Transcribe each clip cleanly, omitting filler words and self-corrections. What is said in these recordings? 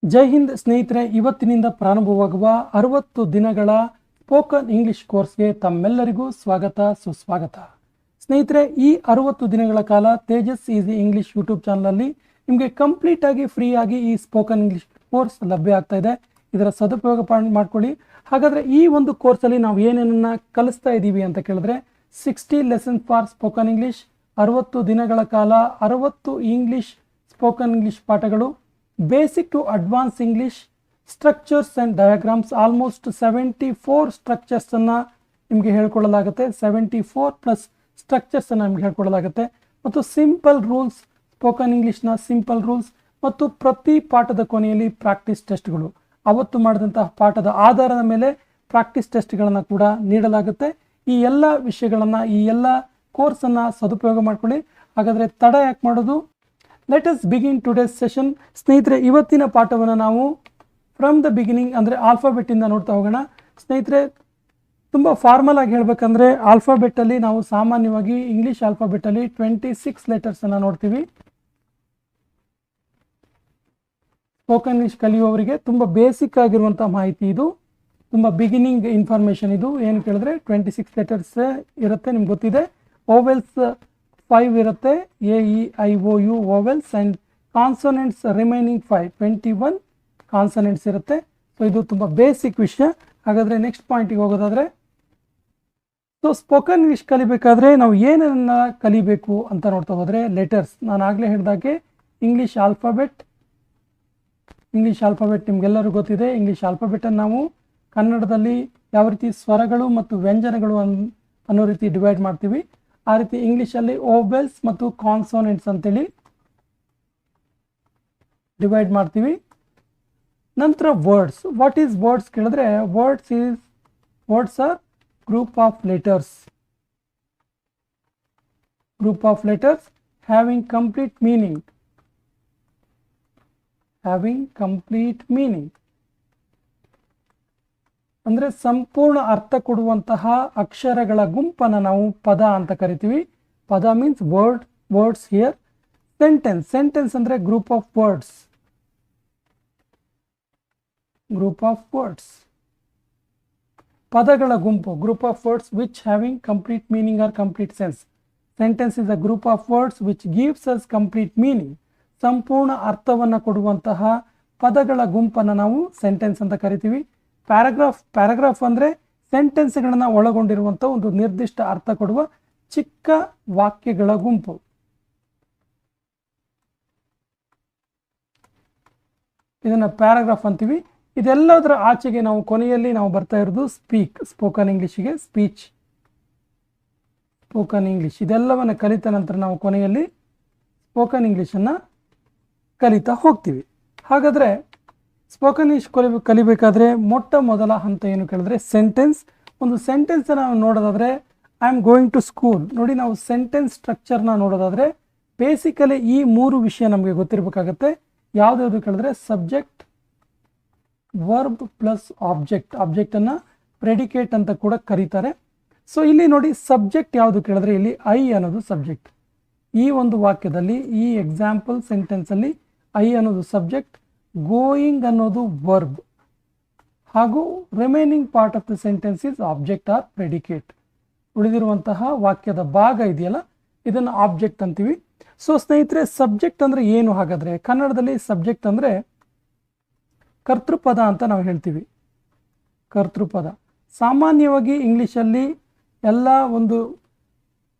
ಜೈ ಹಿಂದ್ ಸ್ನೇಹಿತರೆ, ಇವತ್ತಿನಿಂದ ಪ್ರಾರಂಭವಾಗುವ 60 ದಿನಗಳ ಸ್ಪೋಕನ್ ಇಂಗ್ಲಿಷ್ ಕೋರ್ಸ್ಗೆ ತಮ್ಮೆಲ್ಲರಿಗೂ ಸ್ವಾಗತ ಸುಸ್ವಾಗತ. ಸ್ನೇಹಿತರೆ, ಈ 60 ದಿನಗಳ ಕಾಲ ತೇಜಸ್ ಈಸಿ ಇಂಗ್ಲಿಷ್ ಯೂಟ್ಯೂಬ್ ಚಾನಲಲ್ಲಿ ನಿಮಗೆ ಕಂಪ್ಲೀಟ್ ಆಗಿ ಫ್ರೀ ಆಗಿ ಈ ಸ್ಪೋಕನ್ ಇಂಗ್ಲಿಷ್ ಕೋರ್ಸ್ ಲಭ್ಯ ಆಗ್ತಾ ಇದೆ. ಇದರ ಸದುಪಯೋಗ ಮಾಡ್ಕೊಳ್ಳಿ. ಹಾಗಾದರೆ ಈ ಒಂದು ಕೋರ್ಸಲ್ಲಿ ನಾವು ಏನೇನನ್ನ ಕಲಿಸ್ತಾ ಇದ್ದೀವಿ ಅಂತ ಕೇಳಿದ್ರೆ 60 ಲೆಸನ್ಸ್ ಫಾರ್ ಸ್ಪೋಕನ್ ಇಂಗ್ಲಿಷ್, 60 ದಿನಗಳ ಕಾಲ 60 ಇಂಗ್ಲಿಷ್ ಸ್ಪೋಕನ್ ಇಂಗ್ಲಿಷ್ ಪಾಠಗಳು, basic to advance English, structures and diagrams, almost 74 ಸ್ಟ್ರಕ್ಚರ್ಸನ್ನು ನಿಮಗೆ ಹೇಳ್ಕೊಳ್ಳಲಾಗುತ್ತೆ. 74 ಪ್ಲಸ್ ಸ್ಟ್ರಕ್ಚರ್ಸನ್ನು ನಿಮಗೆ ಹೇಳ್ಕೊಳ್ಳಲಾಗುತ್ತೆ. ಮತ್ತು ಸಿಂಪಲ್ ರೂಲ್ಸ್, ಸ್ಪೋಕನ್ ಇಂಗ್ಲಿಷ್ನ ಸಿಂಪಲ್ ರೂಲ್ಸ್, ಮತ್ತು ಪ್ರತಿ ಪಾಠದ ಕೊನೆಯಲ್ಲಿ ಪ್ರಾಕ್ಟೀಸ್ ಟೆಸ್ಟ್ಗಳು, ಅವತ್ತು ಮಾಡಿದಂತಹ ಪಾಠದ ಆಧಾರದ ಮೇಲೆ ಪ್ರಾಕ್ಟೀಸ್ ಟೆಸ್ಟ್ಗಳನ್ನು ಕೂಡ ನೀಡಲಾಗುತ್ತೆ. ಈ ಎಲ್ಲ ವಿಷಯಗಳನ್ನು, ಈ ಎಲ್ಲ ಕೋರ್ಸನ್ನು ಸದುಪಯೋಗ ಮಾಡ್ಕೊಳ್ಳಿ. ಹಾಗಾದರೆ ತಡ ಯಾಕೆ ಮಾಡೋದು? Let us begin today's session. ಸ್ನೇಹಿತರೆ, ಇವತ್ತಿನ ಪಾಠವನ್ನು ನಾವು ಫ್ರಮ್ ದ ಬಿಗಿನಿಂಗ್ ಅಂದರೆ ಆಲ್ಫಾಬೆಟ್ಟಿಂದ ನೋಡ್ತಾ ಹೋಗೋಣ. ಸ್ನೇಹಿತರೆ, ತುಂಬ ಫಾರ್ಮಲ್ ಆಗಿ ಹೇಳಬೇಕಂದ್ರೆ ಆಲ್ಫಾಬೆಟ್ಟಲ್ಲಿ ನಾವು ಸಾಮಾನ್ಯವಾಗಿ ಇಂಗ್ಲೀಷ್ ಆಲ್ಫಾಬೆಟ್ಟಲ್ಲಿ 26 ಲೆಟರ್ಸನ್ನು ನೋಡ್ತೀವಿ. ಸ್ಪೋಕನ್ ಇಂಗ್ಲೀಷ್ ಕಲಿಯುವವರಿಗೆ ತುಂಬ ಬೇಸಿಕ್ ಆಗಿರುವಂಥ ಮಾಹಿತಿ ಇದು, ತುಂಬ ಬಿಗಿನಿಂಗ್ ಇನ್ಫಾರ್ಮೇಷನ್ ಇದು. ಏನು ಕೇಳಿದ್ರೆ 26 ಲೆಟರ್ಸ್ ಇರುತ್ತೆ, ನಿಮ್ಗೆ ಗೊತ್ತಿದೆ. ಓವೆಲ್ಸ್ 5 ಇರುತ್ತೆ, AEIOU vowels, and consonants remaining 5, 21 consonants ಇರುತ್ತೆ. ಸೊ ಇದು ತುಂಬ ಬೇಸಿಕ್ ವಿಷಯ. ಹಾಗಾದರೆ ನೆಕ್ಸ್ಟ್ ಪಾಯಿಂಟಿಗೆ ಹೋಗೋದಾದರೆ, ಸೊ ಸ್ಪೋಕನ್ ಇಂಗ್ಲೀಷ್ ಕಲಿಬೇಕಾದ್ರೆ ನಾವು ಏನನ್ನ ಕಲಿಬೇಕು ಅಂತ ನೋಡ್ತಾ ಹೋದರೆ ಲೆಟರ್ಸ್. ನಾನು ಆಗಲೇ ಹೇಳಿದಾಗೆ ಇಂಗ್ಲೀಷ್ ಆಲ್ಫಾಬೆಟ್ ನಿಮಗೆಲ್ಲರೂ ಗೊತ್ತಿದೆ. ಇಂಗ್ಲೀಷ್ ಆಲ್ಫಾಬೆಟನ್ನು ನಾವು ಕನ್ನಡದಲ್ಲಿ ಯಾವ ರೀತಿ ಸ್ವರಗಳು ಮತ್ತು ವ್ಯಂಜನಗಳು ಅನ್ನೋ ರೀತಿ ಡಿವೈಡ್ ಮಾಡ್ತೀವಿ, ಆ ರೀತಿ ಇಂಗ್ಲೀಷಲ್ಲಿ ಓವೆಲ್ಸ್ ಮತ್ತು ಕಾನ್ಸೋನೆಂಟ್ಸ್ ಅಂತೇಳಿ ಡಿವೈಡ್ ಮಾಡ್ತೀವಿ. ನಂತರ ವರ್ಡ್ಸ್. ವಾಟ್ ಈಸ್ ವರ್ಡ್ಸ್ ಕೇಳಿದ್ರೆ, words are group of letters having complete meaning ಅಂದರೆ ಸಂಪೂರ್ಣ ಅರ್ಥ ಕೊಡುವಂತಹ ಅಕ್ಷರಗಳ ಗುಂಪನ್ನು ನಾವು ಪದ ಅಂತ ಕರಿತೀವಿ. ಪದ ಮೀನ್ಸ್ ವರ್ಡ್ಸ್ ಹಿಯರ್. ಸೆಂಟೆನ್ಸ್ ಅಂದರೆ ಗ್ರೂಪ್ ಆಫ್ ವರ್ಡ್ಸ್, ಪದಗಳ ಗುಂಪು, group of words which having complete meaning or complete sense. Sentence is a group of words which gives us complete meaning. ಸಂಪೂರ್ಣ ಅರ್ಥವನ್ನು ಕೊಡುವಂತಹ ಪದಗಳ ಗುಂಪನ್ನು ನಾವು ಸೆಂಟೆನ್ಸ್ ಅಂತ ಕರಿತೀವಿ. ಪ್ಯಾರಾಗ್ರಾಫ್ ಅಂದರೆ ಸೆಂಟೆನ್ಸ್ಗಳನ್ನು ಒಳಗೊಂಡಿರುವಂಥ ಒಂದು ನಿರ್ದಿಷ್ಟ ಅರ್ಥ ಕೊಡುವ ಚಿಕ್ಕ ವಾಕ್ಯಗಳ ಗುಂಪು. ಇದನ್ನು ಪ್ಯಾರಾಗ್ರಾಫ್ ಅಂತೀವಿ. ಇದೆಲ್ಲದರ ಆಚೆಗೆ ನಾವು ಕೊನೆಯಲ್ಲಿ ನಾವು ಬರ್ತಾ ಇರೋದು ಸ್ಪೋಕನ್ ಇಂಗ್ಲೀಷಿಗೆ ಸ್ಪೋಕನ್ ಇಂಗ್ಲೀಷ್. ಇದೆಲ್ಲವನ್ನು ಕಲಿತ ನಂತರ ನಾವು ಕೊನೆಯಲ್ಲಿ ಸ್ಪೋಕನ್ ಇಂಗ್ಲೀಷನ್ನು ಕಲಿತಾ ಹೋಗ್ತೀವಿ. ಹಾಗಾದರೆ ಸ್ಪೋಕನ್ ಇಂಗ್ಲೀಷ್ ಕಲಿಬೇಕಾದ್ರೆ ಮೊಟ್ಟ ಮೊದಲ ಹಂತ ಏನು ಕೇಳಿದ್ರೆ ಸೆಂಟೆನ್ಸ್. ಒಂದು ಸೆಂಟೆನ್ಸನ್ನು ನಾವು ನೋಡೋದಾದರೆ, I am going to school. ನೋಡಿ, ನಾವು ಸೆಂಟೆನ್ಸ್ ಸ್ಟ್ರಕ್ಚರ್ನ ನೋಡೋದಾದರೆ ಬೇಸಿಕಲಿ ಈ 3 ವಿಷಯ ನಮಗೆ ಗೊತ್ತಿರಬೇಕಾಗತ್ತೆ. ಯಾವುದ್ಯಾವುದು ಕೇಳಿದ್ರೆ ಸಬ್ಜೆಕ್ಟ್, ವರ್ಬ್ ಪ್ಲಸ್ ಆಬ್ಜೆಕ್ಟನ್ನು ಪ್ರೆಡಿಕೇಟ್ ಅಂತ ಕೂಡ ಕರೀತಾರೆ. ಸೊ ಇಲ್ಲಿ ನೋಡಿ, ಸಬ್ಜೆಕ್ಟ್ ಯಾವುದು ಕೇಳಿದ್ರೆ ಇಲ್ಲಿ ಐ ಅನ್ನೋದು ಸಬ್ಜೆಕ್ಟ್. ಈ ಒಂದು ವಾಕ್ಯದಲ್ಲಿ, ಈ ಎಕ್ಸಾಂಪಲ್ ಸೆಂಟೆನ್ಸಲ್ಲಿ ಐ ಅನ್ನೋದು ಸಬ್ಜೆಕ್ಟ್, ಗೋಯಿಂಗ್ ಅನ್ನೋದು ವರ್ಬ್, ಹಾಗೂ remaining part of the sentence is object or predicate. ಉಳಿದಿರುವಂತಹ ವಾಕ್ಯದ ಭಾಗ ಇದೆಯಲ್ಲ, ಇದನ್ನು ಆಬ್ಜೆಕ್ಟ್ ಅಂತೀವಿ. ಸೊ ಸ್ನೇಹಿತರೆ, ಸಬ್ಜೆಕ್ಟ್ ಅಂದರೆ ಏನು? ಹಾಗಾದರೆ ಕನ್ನಡದಲ್ಲಿ ಸಬ್ಜೆಕ್ಟ್ ಅಂದರೆ ಕರ್ತೃಪದ ಅಂತ ನಾವು ಹೇಳ್ತೀವಿ. ಕರ್ತೃಪದ ಸಾಮಾನ್ಯವಾಗಿ ಇಂಗ್ಲೀಷಲ್ಲಿ ಎಲ್ಲ ಒಂದು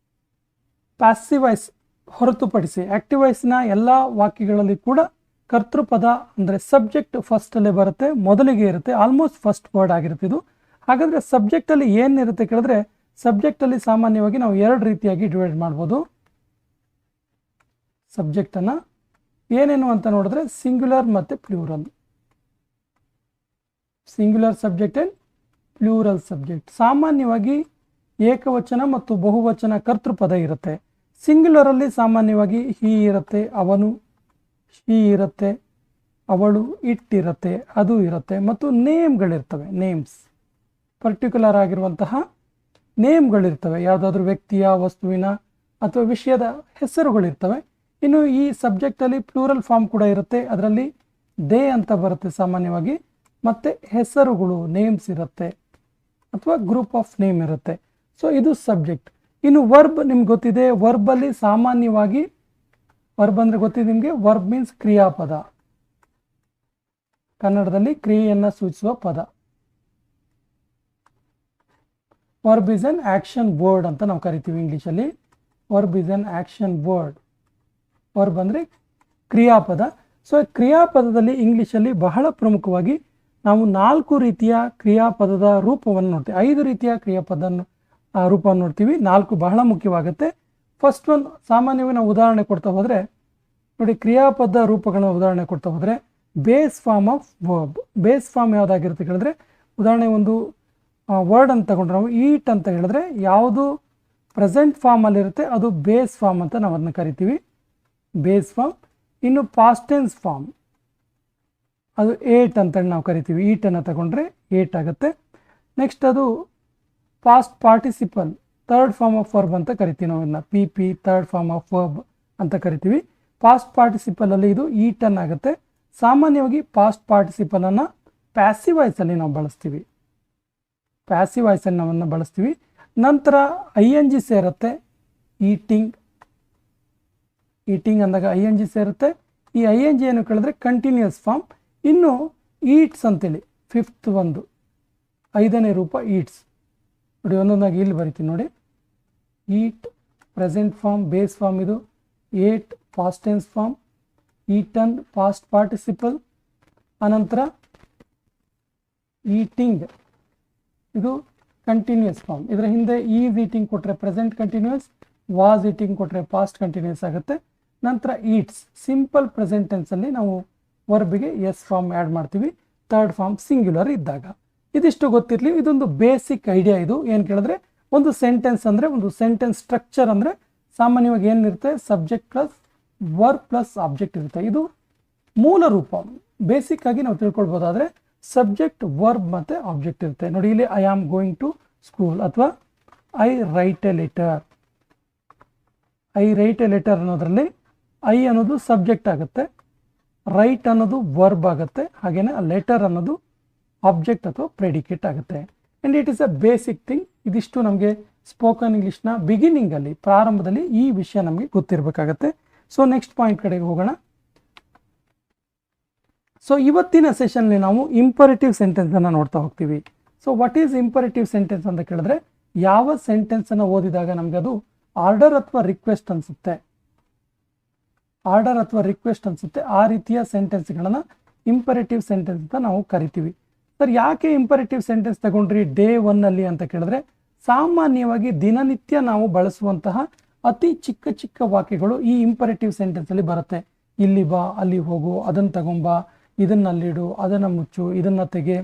ಪ್ಯಾಸಿವ್ ವಾಯ್ಸ್ ಹೊರತುಪಡಿಸಿ ಆಕ್ಟಿವ್ ವಾಯ್ಸ್ನ ಎಲ್ಲ ವಾಕ್ಯಗಳಲ್ಲಿ ಕೂಡ ಕರ್ತೃಪದ ಅಂದರೆ ಸಬ್ಜೆಕ್ಟ್ ಫಸ್ಟಲ್ಲೇ ಬರುತ್ತೆ, ಮೊದಲಿಗೆ ಇರುತ್ತೆ, ಆಲ್ಮೋಸ್ಟ್ ಫಸ್ಟ್ ವರ್ಡ್ ಆಗಿರುತ್ತೆ ಇದು. ಹಾಗಾದರೆ ಸಬ್ಜೆಕ್ಟಲ್ಲಿ ಏನಿರುತ್ತೆ ಕೇಳಿದ್ರೆ, ಸಬ್ಜೆಕ್ಟಲ್ಲಿ ಸಾಮಾನ್ಯವಾಗಿ ನಾವು 2 ರೀತಿಯಾಗಿ ಡಿವೈಡ್ ಮಾಡ್ಬೋದು. ಸಬ್ಜೆಕ್ಟನ್ನು ಏನೇನು ಅಂತ ನೋಡಿದ್ರೆ ಸಿಂಗ್ಯುಲರ್ ಮತ್ತು plural. Singular subject and plural subject. ಸಾಮಾನ್ಯವಾಗಿ ಏಕವಚನ ಮತ್ತು ಬಹುವಚನ ಕರ್ತೃಪದ ಇರುತ್ತೆ. ಸಿಂಗ್ಯುಲರಲ್ಲಿ ಸಾಮಾನ್ಯವಾಗಿ ಹಿ ಇರುತ್ತೆ, ಅವನು, ಶಿ ಇರುತ್ತೆ, ಅವಳು, ಇಟ್ ಇರುತ್ತೆ, ಅದು ಇರುತ್ತೆ, ಮತ್ತು ನೇಮ್ಗಳಿರ್ತವೆ. ಪರ್ಟಿಕ್ಯುಲರ್ ಆಗಿರುವಂತಹ ನೇಮ್ಗಳಿರ್ತವೆ, ಯಾವುದಾದ್ರೂ ವ್ಯಕ್ತಿಯ, ವಸ್ತುವಿನ ಅಥವಾ ವಿಷಯದ ಹೆಸರುಗಳಿರ್ತವೆ. ಇನ್ನು ಈ ಸಬ್ಜೆಕ್ಟಲ್ಲಿ ಪ್ಲೂರಲ್ ಫಾರ್ಮ್ ಕೂಡ ಇರುತ್ತೆ. ಅದರಲ್ಲಿ ದೇ ಅಂತ ಬರುತ್ತೆ ಸಾಮಾನ್ಯವಾಗಿ, ಮತ್ತು ಹೆಸರುಗಳು ನೇಮ್ಸ್ ಇರುತ್ತೆ ಅಥವಾ ಗ್ರೂಪ್ ಆಫ್ ನೇಮ್ ಇರುತ್ತೆ. ಸೊ ಇದು ಸಬ್ಜೆಕ್ಟ್. ಇನ್ನು ವರ್ಬ್ ನಿಮ್ಗೆ ಗೊತ್ತಿದೆ, ವರ್ಬಲ್ಲಿ ಸಾಮಾನ್ಯವಾಗಿ ವರ್ಬ್ ಅಂದರೆ ಗೊತ್ತಿದೆ ನಿಮಗೆ, ವರ್ಬ್ ಮೀನ್ಸ್ ಕ್ರಿಯಾಪದ, ಕನ್ನಡದಲ್ಲಿ ಕ್ರಿಯೆಯನ್ನು ಸೂಚಿಸುವ ಪದ. Verb is an action word ಅಂತ ನಾವು ಕರಿತೀವಿ ಇಂಗ್ಲೀಷಲ್ಲಿ. Verb is an action word. Verb ಅಂದರೆ ಕ್ರಿಯಾಪದ. ಸೊ ಕ್ರಿಯಾಪದದಲ್ಲಿ ಇಂಗ್ಲೀಷಲ್ಲಿ ಬಹಳ ಪ್ರಮುಖವಾಗಿ ನಾವು 4 ರೀತಿಯ ಕ್ರಿಯಾಪದದ ರೂಪವನ್ನು ನೋಡ್ತೀವಿ, 5 ರೀತಿಯ ಕ್ರಿಯಾಪದ ರೂಪವನ್ನು ನೋಡ್ತೀವಿ. 4 ಬಹಳ ಮುಖ್ಯವಾಗುತ್ತೆ. ಫಸ್ಟ್ ಒನ್, ಸಾಮಾನ್ಯವಾಗಿ ನಾವು ಉದಾಹರಣೆ ಕೊಡ್ತಾ ಹೋದರೆ ನೋಡಿ, ಕ್ರಿಯಾಪದ ರೂಪಗಳನ್ನ ಉದಾಹರಣೆ ಕೊಡ್ತಾ ಹೋದರೆ base form of verb. Base form ಯಾವುದಾಗಿರುತ್ತೆ ಹೇಳಿದ್ರೆ, ಉದಾಹರಣೆ ಒಂದು ವರ್ಡ್ ಅಂತ ತಗೊಂಡ್ರೆ ನಾವು ಈಟ್ ಅಂತ ಹೇಳಿದ್ರೆ ಯಾವುದು ಪ್ರೆಸೆಂಟ್ ಫಾರ್ಮಲ್ಲಿರುತ್ತೆ ಅದು ಬೇಸ್ ಫಾರ್ಮ್ ಅಂತ ನಾವು ಅದನ್ನ ಕರಿತೀವಿ, ಬೇಸ್ ಫಾರ್ಮ್. ಇನ್ನು ಪಾಸ್ಟ್ ಟೆನ್ಸ್ ಫಾರ್ಮ್ ಅದು ಏಟ್ ಅಂತೇಳಿ ನಾವು ಕರಿತೀವಿ, ಈಟನ್ನು ತಗೊಂಡ್ರೆ ಏಟ್ ಆಗುತ್ತೆ. ನೆಕ್ಸ್ಟ್ ಅದು past participle, third form of verb ಅಂತ ಕರಿತೀವಿ ನಾವು ಇದನ್ನ, P P third form of verb ಅಂತ ಕರಿತೀವಿ. ಪಾಸ್ಟ್ ಪಾರ್ಟಿಸಿಪಲಲ್ಲಿ ಇದು ಈಟನ್ ಆಗುತ್ತೆ. ಸಾಮಾನ್ಯವಾಗಿ ಪಾಸ್ಟ್ ಪಾರ್ಟಿಸಿಪಲನ್ನು ಪ್ಯಾಸಿವ್ ವಾಯ್ಸಲ್ಲಿ ನಾವು ಬಳಸ್ತೀವಿ, ಪ್ಯಾಸಿವ್ ವಾಯ್ಸಲ್ಲಿ ನಾವನ್ನು ಬಳಸ್ತೀವಿ. ನಂತರ ಐ ಎನ್ ಜಿ ಸೇರುತ್ತೆ, ಈಟಿಂಗ್. ಈಟಿಂಗ್ ಅಂದಾಗ ಐ ಎನ್ ಜಿ ಸೇರುತ್ತೆ. ಈ ಐ ಎನ್ ಜಿ ಏನು ಕೇಳಿದ್ರೆ ಕಂಟಿನ್ಯೂಸ್ ಫಾರ್ಮ್. ಇನ್ನು ಈಟ್ಸ್ ಅಂತೇಳಿ ಫಿಫ್ತ್ ಒಂದು 5ನೇ ರೂಪ ಈಟ್ಸ್. ನೋಡಿ ಒಂದೊಂದಾಗಿ ಇಲ್ಲಿ ಬರಿತೀನಿ ನೋಡಿ. Eat present form base form, ಇದು ate past tense form, eaten past participle, ಅನಂತರ ಈಟಿಂಗ್ ಇದು ಕಂಟಿನ್ಯೂಸ್ ಫಾರ್ಮ್. ಇದರ ಹಿಂದೆ ಈಸ್ ಈಟಿಂಗ್ ಕೊಟ್ಟರೆ ಪ್ರೆಸೆಂಟ್ ಕಂಟಿನ್ಯೂಸ್, ವಾಸ್ ಈಟಿಂಗ್ ಕೊಟ್ಟರೆ ಪಾಸ್ಟ್ ಕಂಟಿನ್ಯೂಸ್ ಆಗುತ್ತೆ. ನಂತರ ಈಟ್ಸ್ ಸಿಂಪಲ್ ಪ್ರೆಸೆಂಟ್ ಟೆನ್ಸಲ್ಲಿ ನಾವು ವರ್ಬಿಗೆ ಎಸ್ ಫಾರ್ಮ್ ಆ್ಯಡ್ ಮಾಡ್ತೀವಿ, ಥರ್ಡ್ ಫಾರ್ಮ್ ಸಿಂಗ್ಯುಲರ್ ಇದ್ದಾಗ. ಇದಿಷ್ಟು ಗೊತ್ತಿರಲಿ, ಇದೊಂದು ಬೇಸಿಕ್ ಐಡಿಯಾ. ಇದು ಏನು ಕೇಳಿದ್ರೆ, ಒಂದು ಸೆಂಟೆನ್ಸ್ ಅಂದರೆ, ಒಂದು ಸೆಂಟೆನ್ಸ್ ಸ್ಟ್ರಕ್ಚರ್ ಅಂದರೆ ಸಾಮಾನ್ಯವಾಗಿ ಏನಿರುತ್ತೆ, subject plus verb plus object ಇರುತ್ತೆ. ಇದು ಮೂಲ ರೂಪ. ಬೇಸಿಕ್ ಆಗಿ ನಾವು ತಿಳ್ಕೊಳ್ಬೋದಾದರೆ ಸಬ್ಜೆಕ್ಟ್ ವರ್ಬ್ ಮತ್ತು ಆಬ್ಜೆಕ್ಟ್ ಇರುತ್ತೆ. ನೋಡಿ ಇಲ್ಲಿ I am going to school ಅಥವಾ I write a letter. I write a letter ಅನ್ನೋದ್ರಲ್ಲಿ ಐ ಅನ್ನೋದು ಸಬ್ಜೆಕ್ಟ್ ಆಗುತ್ತೆ, ರೈಟ್ ಅನ್ನೋದು ವರ್ಬ್ ಆಗುತ್ತೆ, ಹಾಗೆಯೇ ಆ ಲೆಟರ್ ಅನ್ನೋದು ಆಬ್ಜೆಕ್ಟ್ ಅಥವಾ ಪ್ರೆಡಿಕೇಟ್ ಆಗುತ್ತೆ. And it is a basic thing. ಇದಿಷ್ಟು ನಮಗೆ ಸ್ಪೋಕನ್ ಇಂಗ್ಲೀಷ್ನ ಬಿಗಿನಿಂಗಲ್ಲಿ, ಪ್ರಾರಂಭದಲ್ಲಿ ಈ ವಿಷಯ ನಮಗೆ ಗೊತ್ತಿರಬೇಕಾಗತ್ತೆ. ಸೊ ನೆಕ್ಸ್ಟ್ ಪಾಯಿಂಟ್ ಕಡೆಗೆ ಹೋಗೋಣ. ಸೊ ಇವತ್ತಿನ ಸೆಷನ್ಲಿ ನಾವು ಇಂಪರೇಟಿವ್ ಸೆಂಟೆನ್ಸನ್ನು ನೋಡ್ತಾ ಹೋಗ್ತೀವಿ. So what is imperative sentence ಅಂತ ಕೇಳಿದ್ರೆ, ಯಾವ ಸೆಂಟೆನ್ಸನ್ನು ಓದಿದಾಗ ನಮಗೆ ಅದು ಆರ್ಡರ್ ಅಥವಾ ರಿಕ್ವೆಸ್ಟ್ ಅನಿಸುತ್ತೆ, ಆರ್ಡರ್ ಅಥವಾ ರಿಕ್ವೆಸ್ಟ್ ಅನಿಸುತ್ತೆ, ಆ ರೀತಿಯ ಸೆಂಟೆನ್ಸ್ಗಳನ್ನು ಇಂಪರೇಟಿವ್ ಸೆಂಟೆನ್ಸ್ ಅಂತ ನಾವು ಕರಿತೀವಿ. ಸರ್ ಯಾಕೆ ಇಂಪರೇಟಿವ್ ಸೆಂಟೆನ್ಸ್ ತಗೊಂಡ್ರಿ ಡೇ 1 ಅಂತ ಕೇಳಿದ್ರೆ, ಸಾಮಾನ್ಯವಾಗಿ ದಿನನಿತ್ಯ ನಾವು ಬಳಸುವಂತಹ ಅತಿ ಚಿಕ್ಕ ಚಿಕ್ಕ ವಾಕ್ಯಗಳು ಈ ಇಂಪರೇಟಿವ್ ಸೆಂಟೆನ್ಸಲ್ಲಿ ಬರುತ್ತೆ. ಇಲ್ಲಿ ಬಾ, ಅಲ್ಲಿ ಹೋಗು, ಅದನ್ನು ತಗೊಂಬಾ, ಇದನ್ನು ಅಲ್ಲಿಡು, ಅದನ್ನು ಮುಚ್ಚು, ಇದನ್ನು ತೆಗೆ,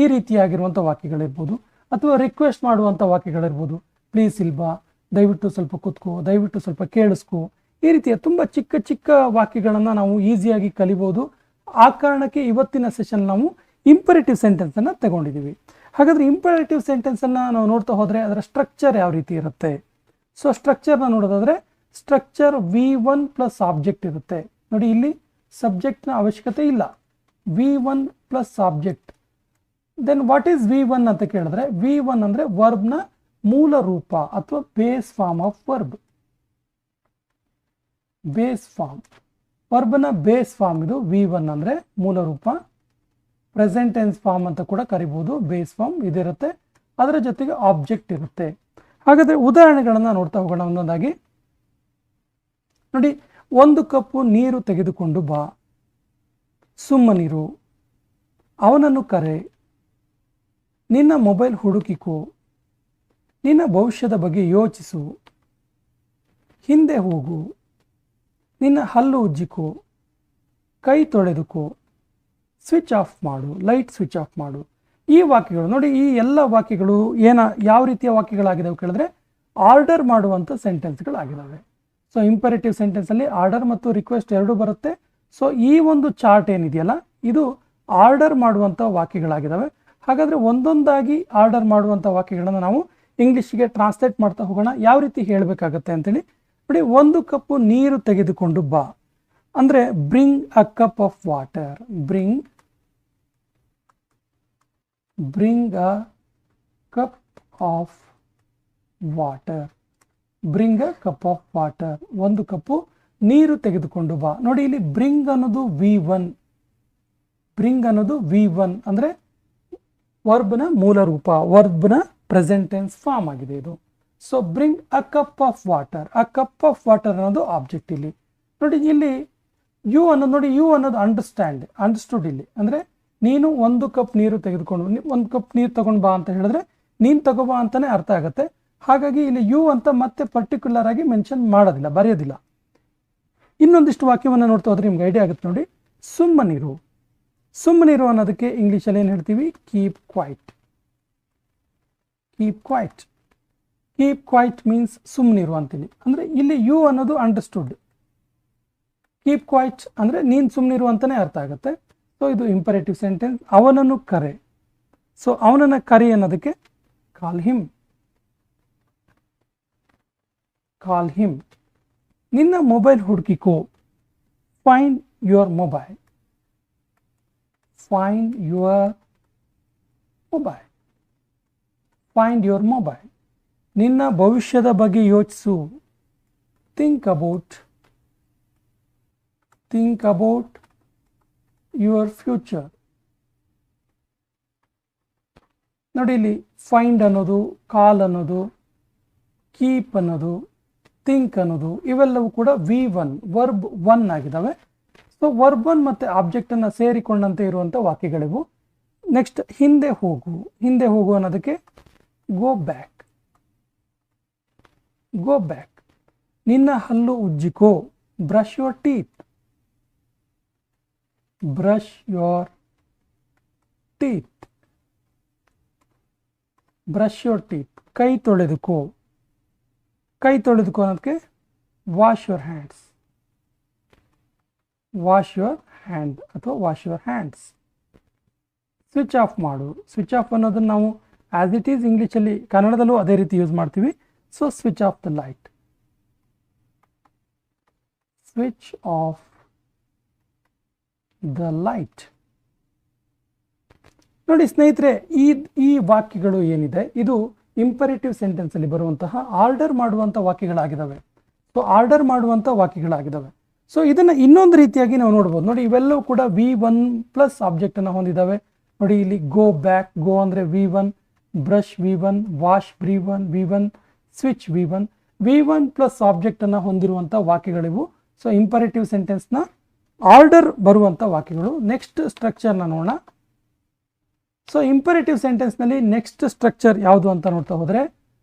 ಈ ರೀತಿಯಾಗಿರುವಂಥ ವಾಕ್ಯಗಳಿರ್ಬೋದು. ಅಥವಾ ರಿಕ್ವೆಸ್ಟ್ ಮಾಡುವಂಥ ವಾಕ್ಯಗಳಿರ್ಬೋದು, ಪ್ಲೀಸ್ ಇಲ್ಬಾ, ದಯವಿಟ್ಟು ಸ್ವಲ್ಪ ಕೂತ್ಕೋ, ದಯವಿಟ್ಟು ಸ್ವಲ್ಪ ಕೇಳಿಸ್ಕೋ. ಈ ರೀತಿಯ ತುಂಬ ಚಿಕ್ಕ ಚಿಕ್ಕ ವಾಕ್ಯಗಳನ್ನು ನಾವು ಈಸಿಯಾಗಿ ಕಲಿಬೋದು. ಆ ಕಾರಣಕ್ಕೆ ಇವತ್ತಿನ ಸೆಷನ್ ನಾವು ಇಂಪರೇಟಿವ್ ಸೆಂಟೆನ್ಸನ್ನು ತಗೊಂಡಿದ್ದೀವಿ. ಹಾಗಾದರೆ ಇಂಪರೇಟಿವ್ ಸೆಂಟೆನ್ಸನ್ನು ನಾವು ನೋಡ್ತಾ ಹೋದರೆ ಅದರ ಸ್ಟ್ರಕ್ಚರ್ ಯಾವ ರೀತಿ ಇರುತ್ತೆ? ಸೊ ಸ್ಟ್ರಕ್ಚರ್ನ ನೋಡೋದಾದರೆ ಸ್ಟ್ರಕ್ಚರ್ V1 ಪ್ಲಸ್ ಆಬ್ಜೆಕ್ಟ್ ಇರುತ್ತೆ. ನೋಡಿ ಇಲ್ಲಿ ಸಬ್ಜೆಕ್ಟ್ನ ಅವಶ್ಯಕತೆ ಇಲ್ಲ, V1 plus object. Then what is V1 ಅಂತ ಕೇಳಿದ್ರೆ, V1 ಅಂದರೆ ವರ್ಬ್ನ ಮೂಲ ರೂಪ ಅಥವಾ base form of verb. Base form, ವರ್ಬ್ನ ಬೇಸ್ ಫಾರ್ಮ್ ಇದು V1 ಅಂದರೆ ಮೂಲ ರೂಪ. ಪ್ರೆಸೆಂಟ್ ಟೆನ್ಸ್ ಫಾರ್ಮ್ ಅಂತ ಕೂಡ ಕರಿಬೋದು, ಬೇಸ್ ಫಾರ್ಮ್ ಇದಿರುತ್ತೆ, ಅದರ ಜೊತೆಗೆ ಆಬ್ಜೆಕ್ಟ್ ಇರುತ್ತೆ. ಹಾಗಾದರೆ ಉದಾಹರಣೆಗಳನ್ನು ನೋಡ್ತಾ ಹೋಗೋಣ ಒಂದೊಂದಾಗಿ. ನೋಡಿ, 1 ಕಪ್ಪು ನೀರು ತೆಗೆದುಕೊಂಡು ಬಾ, ಸುಮ್ಮನಿರು, ಅವನನ್ನು ಕರೆ, ನಿನ್ನ ಮೊಬೈಲ್ ಹುಡುಕಿಕೋ, ನಿನ್ನ ಭವಿಷ್ಯದ ಬಗ್ಗೆ ಯೋಚಿಸು, ಹಿಂದೆ ಹೋಗು, ನಿನ್ನ ಹಲ್ಲು ಉಜ್ಜಿಕೋ, ಕೈ ತೊಳೆದುಕೋ, ಸ್ವಿಚ್ ಆಫ್ ಮಾಡು, ಲೈಟ್ ಸ್ವಿಚ್ ಆಫ್ ಮಾಡು. ಈ ವಾಕ್ಯಗಳು ನೋಡಿ, ಈ ಎಲ್ಲ ವಾಕ್ಯಗಳು ಯಾವ ರೀತಿಯ ವಾಕ್ಯಗಳಾಗಿದ್ದಾವೆ ಕೇಳಿದ್ರೆ ಆರ್ಡರ್ ಮಾಡುವಂಥ ಸೆಂಟೆನ್ಸ್ಗಳಾಗಿದ್ದಾವೆ. ಸೊ ಇಂಪರೇಟಿವ್ ಸೆಂಟೆನ್ಸಲ್ಲಿ ಆರ್ಡರ್ ಮತ್ತು ರಿಕ್ವೆಸ್ಟ್ ಎರಡೂ ಬರುತ್ತೆ. ಸೊ ಈ ಒಂದು ಚಾರ್ಟ್ ಏನಿದೆಯಲ್ಲ, ಇದು ಆರ್ಡರ್ ಮಾಡುವಂಥ ವಾಕ್ಯಗಳಾಗಿದ್ದಾವೆ. ಹಾಗಾದರೆ ಒಂದೊಂದಾಗಿ ಆರ್ಡರ್ ಮಾಡುವಂಥ ವಾಕ್ಯಗಳನ್ನು ನಾವು ಇಂಗ್ಲೀಷಿಗೆ ಟ್ರಾನ್ಸ್ಲೇಟ್ ಮಾಡ್ತಾ ಹೋಗೋಣ, ಯಾವ ರೀತಿ ಹೇಳಬೇಕಾಗತ್ತೆ ಅಂತೇಳಿ. ನೋಡಿ, 1 ಕಪ್ಪು ನೀರು ತೆಗೆದುಕೊಂಡು ಬಾ. ಅಂದರೆ bring a cup of water. Bring a cup of water. Bring a cup of water. ಒಂದು ಕಪ್ಪು ನೀರು ತೆಗೆದುಕೊಂಡು ಬಾ. ನೋಡಿ ಇಲ್ಲಿ ಬ್ರಿಂಗ್ ಅನ್ನೋದು V1. ಬ್ರಿಂಗ್ ಅನ್ನೋದು V1 ಅಂದರೆ ವರ್ಬ್ನ ಮೂಲ ರೂಪ, ವರ್ಬ್ನ ಪ್ರೆಸೆಂಟ್ ಟೆನ್ಸ್ ಫಾರ್ಮ್ ಆಗಿದೆ ಇದು. So bring a cup of water. A cup of water ಅನ್ನೋದು ಆಬ್ಜೆಕ್ಟ್ ಇಲ್ಲಿ. ನೋಡಿ ಇಲ್ಲಿ ಯು ಅನ್ನೋದು, ನೋಡಿ ಯು ಅನ್ನೋದು ಅಂಡರ್ಸ್ಟುಡ್ ಇಲ್ಲಿ. ಅಂದರೆ ನೀನು ಒಂದು ಕಪ್ ನೀರು ತೆಗೆದುಕೊಂಡು, ಒಂದು ಕಪ್ ನೀರು ತಗೊಂಡು ಬಾ ಅಂತ ಹೇಳಿದ್ರೆ ನೀನು ತಗೋಬಾ ಅಂತಾನೆ ಅರ್ಥ ಆಗುತ್ತೆ. ಹಾಗಾಗಿ ಇಲ್ಲಿ ಯು ಅಂತ ಮತ್ತೆ ಪರ್ಟಿಕ್ಯುಲರ್ ಆಗಿ ಮೆನ್ಷನ್ ಮಾಡೋದಿಲ್ಲ, ಬರೆಯೋದಿಲ್ಲ. ಇನ್ನೊಂದಿಷ್ಟು ವಾಕ್ಯವನ್ನು ನೋಡ್ತಾ ಹೋದ್ರೆ ನಿಮ್ಗೆ ಐಡಿಯಾ ಆಗುತ್ತೆ ನೋಡಿ. ಸುಮ್ಮನಿರು. ಸುಮ್ಮನಿರು ಅನ್ನೋದಕ್ಕೆ ಇಂಗ್ಲೀಷಲ್ಲಿ ಏನು ಹೇಳ್ತೀವಿ? Keep quiet. Keep quiet. Keep quiet means ಸುಮ್ಮನಿರು ಅಂತೀನಿ. ಅಂದರೆ ಇಲ್ಲಿ ಯು ಅನ್ನೋದು ಅಂಡರ್ಸ್ಟುಡ್. ಕೀಪ್ ಕ್ವೈಟ್ ಅಂದರೆ ನೀನು ಸುಮ್ಮನಿರು ಅಂತಾನೆ ಅರ್ಥ ಆಗುತ್ತೆ. ಸೊ ಇದು ಇಂಪರೇಟಿವ್ ಸೆಂಟೆನ್ಸ್. ಅವನನ್ನು ಕರೆ. ಸೊ ಅವನನ್ನು ಕರೆ ಅನ್ನೋದಕ್ಕೆ ಕಾಲ್ ಹಿಮ್. Call him. ನಿನ್ನ ಮೊಬೈಲ್ ಹುಡುಕಿಕೋ. Find your mobile. Find your mobile. Find your mobile. ನಿನ್ನ ಭವಿಷ್ಯದ ಬಗ್ಗೆ ಯೋಚಿಸು. Think about your future. ನೋಡಿ ಇಲ್ಲಿ ಫೈಂಡ್ ಅನ್ನೋದು, ಕಾಲ್ ಅನ್ನೋದು, ಕೀಪ್ ಅನ್ನೋದು, ಥಿಂಕ್ ಅನ್ನೋದು ಇವೆಲ್ಲವೂ ಕೂಡ V1 ವರ್ಬ್ 1 ಆಗಿದ್ದಾವೆ. ಸೊ ವರ್ಬ್ 1 ಮತ್ತು ಆಬ್ಜೆಕ್ಟನ್ನು ಸೇರಿಕೊಂಡಂತೆ ಇರುವಂಥ ವಾಕ್ಯಗಳಿವು. ನೆಕ್ಸ್ಟ್ ಹಿಂದೆ ಹೋಗು. ಹಿಂದೆ ಹೋಗು ಅನ್ನೋದಕ್ಕೆ ಗೋ ಬ್ಯಾಕ್. ಗೋ ಬ್ಯಾಕ್. ನಿನ್ನ ಹಲ್ಲು ಉಜ್ಜಿಕೋ. Brush your teeth. Brush your teeth. Brush your teeth. ಕೈ ತೊಳೆದುಕೋ. ಕೈ ತೊಳೆದುಕೋ ಅನ್ನೋದಕ್ಕೆ wash your hands. Wash your hand ಅಥವಾ wash your hands. Switch off ಮಾಡು. ಸ್ವಿಚ್ ಆಫ್ ಅನ್ನೋದನ್ನು ನಾವು ಆಸ್ ಇಟ್ ಈಸ್ ಇಂಗ್ಲೀಷಲ್ಲಿ, ಕನ್ನಡದಲ್ಲೂ ಅದೇ ರೀತಿ ಯೂಸ್ ಮಾಡ್ತೀವಿ. So switch off the light. Switch off the light. ನೋಡಿ ಸ್ನೇಹಿತರೆ, ಈ ವಾಕ್ಯಗಳು ಏನಿದೆ ಇದು ಇಂಪರೇಟಿವ್ ಸೆಂಟೆನ್ಸ್ ಅಲ್ಲಿ ಬರುವಂತಹ ಆರ್ಡರ್ ಮಾಡುವಂಥ ವಾಕ್ಯಗಳಾಗಿದ್ದಾವೆ. ಸೊ ಆರ್ಡರ್ ಮಾಡುವಂಥ ವಾಕ್ಯಗಳಾಗಿದ್ದಾವೆ. ಸೊ ಇದನ್ನು ಇನ್ನೊಂದು ರೀತಿಯಾಗಿ ನಾವು ನೋಡ್ಬೋದು. ನೋಡಿ ಇವೆಲ್ಲವೂ ಕೂಡ V1 ಪ್ಲಸ್ ಆಬ್ಜೆಕ್ಟನ್ನು ಹೊಂದಿದ್ದಾವೆ. ನೋಡಿ ಇಲ್ಲಿ ಗೋ ಬ್ಯಾಕ್. ಗೋ ಅಂದರೆ V1, brush V1, wash V1, switch V1 plus ಆಬ್ಜೆಕ್ಟನ್ನು ಹೊಂದಿರುವಂಥ ವಾಕ್ಯಗಳಿವು. ಸೊ ಇಂಪರೇಟಿವ್ ಸೆಂಟೆನ್ಸ್ನ ಆರ್ಡರ್ ಬರುವಂಥ ವಾಕ್ಯಗಳು. ನೆಕ್ಸ್ಟ್ ಸ್ಟ್ರಕ್ಚರ್ನ ನೋಡೋಣ. ಸೊ ಇಂಪರೇಟಿವ್ ಸೆಂಟೆನ್ಸ್ನಲ್ಲಿ ನೆಕ್ಸ್ಟ್ ಸ್ಟ್ರಕ್ಚರ್ ಯಾವುದು ಅಂತ ನೋಡ್ತಾ ಹೋದರೆ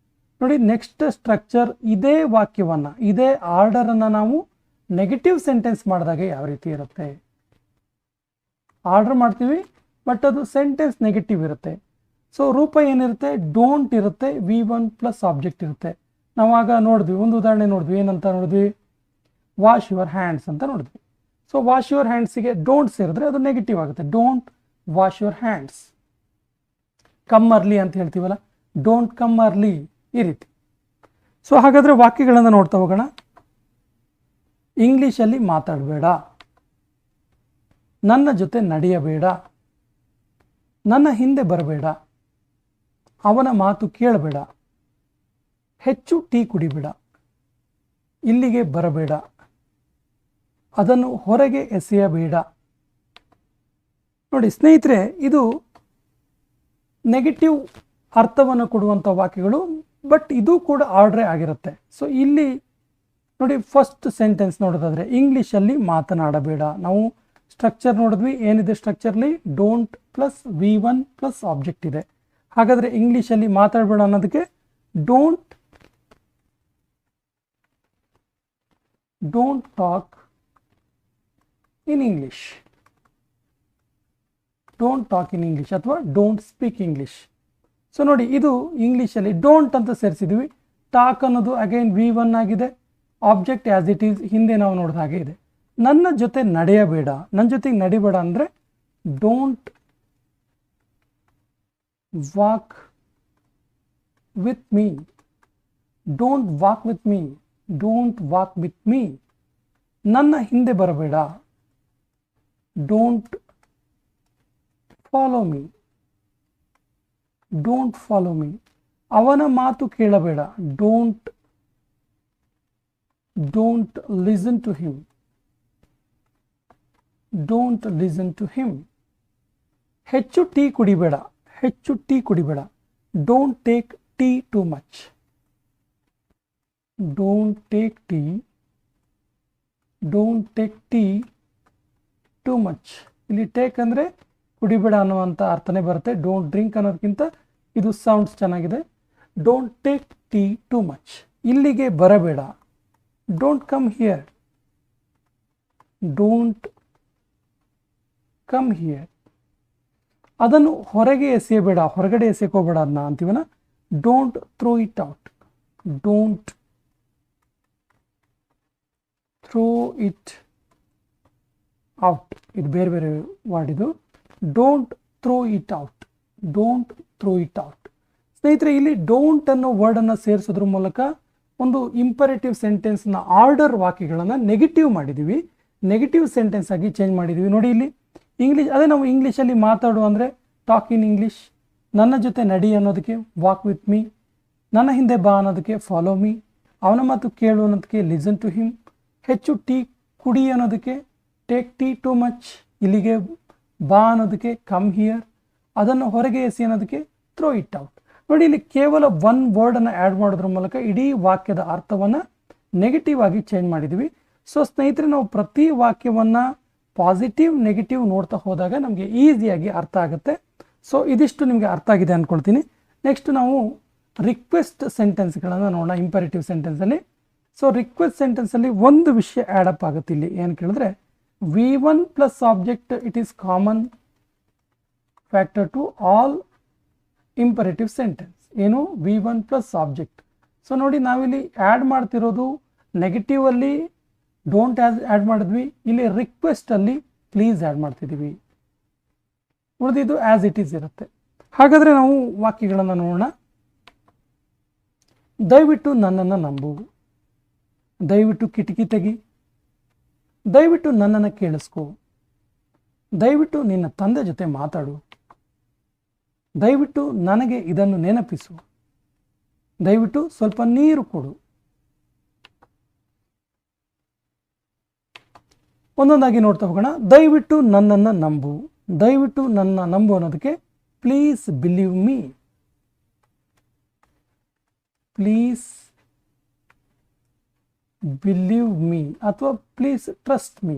ನೋಡಿ, ನೆಕ್ಸ್ಟ್ ಸ್ಟ್ರಕ್ಚರ್ ಇದೇ ವಾಕ್ಯವನ್ನು, ಇದೇ ಆರ್ಡರನ್ನು ನಾವು ನೆಗೆಟಿವ್ ಸೆಂಟೆನ್ಸ್ ಮಾಡಿದಾಗ ಯಾವ ರೀತಿ ಇರುತ್ತೆ. ಆರ್ಡರ್ ಮಾಡ್ತೀವಿ ಬಟ್ ಅದು ಸೆಂಟೆನ್ಸ್ ನೆಗೆಟಿವ್ ಇರುತ್ತೆ. ಸೊ ರೂಪ ಏನಿರುತ್ತೆ? ಡೋಂಟ್ ಇರುತ್ತೆ. V1 ಪ್ಲಸ್ ಆಬ್ಜೆಕ್ಟ್ ಇರುತ್ತೆ. ನಾವಾಗ ನೋಡಿದ್ವಿ, ಒಂದು ಉದಾಹರಣೆ ನೋಡಿದ್ವಿ. ಏನಂತ ನೋಡಿದ್ವಿ? ವಾಶ್ ಯುವರ್ ಹ್ಯಾಂಡ್ಸ್ ಅಂತ ನೋಡಿದ್ವಿ. ಸೊ ವಾಶ್ ಯುವರ್ ಹ್ಯಾಂಡ್ಸಿಗೆ ಡೋಂಟ್ ಸೇರಿದ್ರೆ ಅದು ನೆಗೆಟಿವ್ ಆಗುತ್ತೆ. Don't wash your hands. Come early ಅಂತ ಹೇಳ್ತೀವಲ್ಲ, ಡೋಂಟ್ ಕಮ್ ಅರ್ಲಿ, ಈ ರೀತಿ. ಸೊ ಹಾಗಾದರೆ ವಾಕ್ಯಗಳನ್ನು ನೋಡ್ತಾ ಹೋಗೋಣ. ಇಂಗ್ಲೀಷಲ್ಲಿ ಮಾತಾಡಬೇಡ. ನನ್ನ ಜೊತೆ ನಡೆಯಬೇಡ. ನನ್ನ ಹಿಂದೆ ಬರಬೇಡ. ಅವನ ಮಾತು ಕೇಳಬೇಡ. ಹೆಚ್ಚು ಟೀ ಕುಡಿಬೇಡ. ಇಲ್ಲಿಗೆ ಬರಬೇಡ. ಅದನ್ನು ಹೊರಗೆ ಎಸೆಯಬೇಡ. ನೋಡಿ ಸ್ನೇಹಿತರೆ, ಇದು ನೆಗೆಟಿವ್ ಅರ್ಥವನ್ನು ಕೊಡುವಂಥ ವಾಕ್ಯಗಳು, ಬಟ್ ಇದು ಕೂಡ ಆರ್ಡ್ರೇ ಆಗಿರುತ್ತೆ. ಸೊ ಇಲ್ಲಿ ನೋಡಿ, ಫಸ್ಟ್ ಸೆಂಟೆನ್ಸ್ ನೋಡೋದಾದರೆ ಇಂಗ್ಲೀಷಲ್ಲಿ ಮಾತನಾಡಬೇಡ. ನಾವು ಸ್ಟ್ರಕ್ಚರ್ ನೋಡಿದ್ವಿ. ಏನಿದೆ ಸ್ಟ್ರಕ್ಚರ್ಲಿ? Don't plus V1 plus object ಇದೆ. ಹಾಗಾದರೆ ಇಂಗ್ಲೀಷಲ್ಲಿ ಮಾತಾಡಬೇಡ ಅನ್ನೋದಕ್ಕೆ don't talk in English. Don't talk in English ಅಥವಾ ಡೋಂಟ್ ಸ್ಪೀಕ್ ಇಂಗ್ಲೀಷ್. ಸೊ ನೋಡಿ, ಇದು ಇಂಗ್ಲೀಷಲ್ಲಿ ಡೋಂಟ್ ಅಂತ ಸೇರಿಸಿದ್ವಿ. ಟಾಕ್ ಅನ್ನೋದು ಅಗೈನ್ V1 ಆಗಿದೆ. ಆಬ್ಜೆಕ್ಟ್ ಆಸ್ ಇಟ್ ಈಸ್ ಹಿಂದೆ ನಾವು ನೋಡಿದ ಹಾಗೆ ಇದೆ. ನನ್ನ ಜೊತೆ ನಡೆಯಬೇಡ. ನನ್ನ ಜೊತೆಗೆ ನಡಿಬೇಡ ಅಂದರೆ don't walk with me. Don't walk with me. Don't walk with me. ನನ್ನ ಹಿಂದೆ ಬರಬೇಡ. Don't follow me. Don't follow me. ಅವನ ಮಾತು ಕೇಳಬೇಡ. Don't listen to him. Don't listen to him. ಹೆಚ್ಚು ಟೀ ಕುಡಿಬೇಡ. ಹೆಚ್ಚು ಟೀ ಕುಡಿಬೇಡ. Don't take tea too much. Don't take tea. Don't take tea too much. ಇಲ್ಲಿ ಟೇಕ್ ಅಂದರೆ ಕುಡಿಬೇಡ ಅನ್ನುವಂಥ ಅರ್ಥನೇ ಬರುತ್ತೆ. ಡೋಂಟ್ ಡ್ರಿಂಕ್ ಅನ್ನೋದಕ್ಕಿಂತ ಇದು ಸೌಂಡ್ಸ್ ಚೆನ್ನಾಗಿದೆ. Don't take tea too much. ಇಲ್ಲಿಗೆ ಬರಬೇಡ. Don't come here. Don't come here. ಅದನ್ನು ಹೊರಗೆ ಎಸೆಯಬೇಡ. ಹೊರಗಡೆ ಎಸೆಕೋಬೇಡ ಅದನ್ನ ಅಂತೀವನ. Don't throw it out. Don't throw it out. ಇದು ಬೇರೆ ಬೇರೆ ವರ್ಡ್ ಇದು. Don't throw it out. Don't throw it out. ಸ್ನೇಹಿತರೆ, ಇಲ್ಲಿ ಡೋಂಟ್ ಅನ್ನೋ ವರ್ಡನ್ನು ಸೇರಿಸೋದ್ರ ಮೂಲಕ ಒಂದು ಇಂಪರೇಟಿವ್ ಸೆಂಟೆನ್ಸ್ನ ಆರ್ಡರ್ ವಾಕ್ಯಗಳನ್ನು ನೆಗೆಟಿವ್ ಮಾಡಿದ್ದೀವಿ. ನೆಗೆಟಿವ್ ಸೆಂಟೆನ್ಸ್ ಆಗಿ ಚೇಂಜ್ ಮಾಡಿದ್ದೀವಿ. ನೋಡಿ ಇಲ್ಲಿ ಇಂಗ್ಲೀಷ್, ಅದೇ ನಾವು ಇಂಗ್ಲೀಷಲ್ಲಿ ಮಾತಾಡು ಅಂದರೆ ಟಾಕ್ ಇನ್ ಇಂಗ್ಲೀಷ್. ನನ್ನ ಜೊತೆ ನಡಿ ಅನ್ನೋದಕ್ಕೆ ವಾಕ್ ವಿತ್ ಮೀ. ನನ್ನ ಹಿಂದೆ ಬಾ ಅನ್ನೋದಕ್ಕೆ ಫಾಲೋ ಮೀ. ಅವನ ಮಾತು ಕೇಳು ಅನ್ನೋದಕ್ಕೆ ಲಿಸನ್ ಟು ಹಿಮ್. ಹೆಚ್ಚು ಟೀ ಕುಡಿ ಅನ್ನೋದಕ್ಕೆ ಟೇಕ್ ಟೀ ಟು ಮಚ್. ಇಲ್ಲಿಗೆ ಬಾ ಅನ್ನೋದಕ್ಕೆ ಕಮ್ ಹಿಯರ್. ಅದನ್ನು ಹೊರಗೆ ಎಸಿ ಅನ್ನೋದಕ್ಕೆ ಥ್ರೋ ಇಟ್ ಔಟ್. ನೋಡಿ, ಇಲ್ಲಿ ಕೇವಲ ಒನ್ ವರ್ಡನ್ನು ಆ್ಯಡ್ ಮಾಡೋದ್ರ ಮೂಲಕ ಇಡೀ ವಾಕ್ಯದ ಅರ್ಥವನ್ನು ನೆಗೆಟಿವ್ ಆಗಿ ಚೇಂಜ್ ಮಾಡಿದ್ದೀವಿ. ಸೊ ಸ್ನೇಹಿತರೆ, ನಾವು ಪ್ರತಿ ವಾಕ್ಯವನ್ನು ಪಾಸಿಟಿವ್ ನೆಗೆಟಿವ್ ನೋಡ್ತಾ ಹೋದಾಗ ನಮಗೆ ಈಸಿಯಾಗಿ ಅರ್ಥ ಆಗುತ್ತೆ. ಸೊ ಇದಿಷ್ಟು ನಿಮಗೆ ಅರ್ಥ ಆಗಿದೆ ಅಂದ್ಕೊಳ್ತೀನಿ. ನೆಕ್ಸ್ಟ್ ನಾವು ರಿಕ್ವೆಸ್ಟ್ ಸೆಂಟೆನ್ಸ್ಗಳನ್ನು ನೋಡೋಣ ಇಂಪರೇಟಿವ್ ಸೆಂಟೆನ್ಸಲ್ಲಿ. ಸೊ ರಿಕ್ವೆಸ್ಟ್ ಸೆಂಟೆನ್ಸಲ್ಲಿ ಒಂದು ವಿಷಯ ಆ್ಯಡ್ ಅಪ್ ಆಗುತ್ತೆ. ಇಲ್ಲಿ ಏನು ಕೇಳಿದ್ರೆ V1 plus object it is common factor to all imperative sentence. ಏನು? V1 plus object. ಸೊ ನೋಡಿ, ನಾವಿಲ್ಲಿ ಆ್ಯಡ್ ಮಾಡ್ತಿರೋದು ನೆಗೆಟಿವ್ ಅಲ್ಲಿ ಡೋಂಟ್ ಆ್ಯಡ್ ಮಾಡಿದ್ವಿ. ಇಲ್ಲಿ ರಿಕ್ವೆಸ್ಟ್ ಅಲ್ಲಿ ಪ್ಲೀಸ್ ಆ್ಯಡ್ ಮಾಡ್ತಿದ್ದೀವಿ. ಉಳಿದಿದ್ದು ಆ್ಯಸ್ ಇಟ್ ಈಸ್ ಇರುತ್ತೆ. ಹಾಗಾದರೆ ನಾವು ವಾಕ್ಯಗಳನ್ನು ನೋಡೋಣ. ದಯವಿಟ್ಟು ನನ್ನನ್ನು ನಂಬು. ದಯವಿಟ್ಟು ಕಿಟಕಿ ತೆಗಿ. ದಯವಿಟ್ಟು ನನ್ನನ್ನು ಕೇಳಿಸ್ಕೊ. ದಯವಿಟ್ಟು ನಿನ್ನ ತಂದೆ ಜೊತೆ ಮಾತಾಡು. ದಯವಿಟ್ಟು ನನಗೆ ಇದನ್ನು ನೆನಪಿಸು. ದಯವಿಟ್ಟು ಸ್ವಲ್ಪ ನೀರು ಕೊಡು. ಒಂದೊಂದಾಗಿ ನೋಡ್ತಾ ಹೋಗೋಣ. ದಯವಿಟ್ಟು ನನ್ನನ್ನು ನಂಬು. ದಯವಿಟ್ಟು ನನ್ನ ನಂಬು ಅನ್ನೋದಕ್ಕೆ please believe me. Please believe me ಅಥವಾ ಪ್ಲೀಸ್ ಟ್ರಸ್ಟ್ ಮೀ.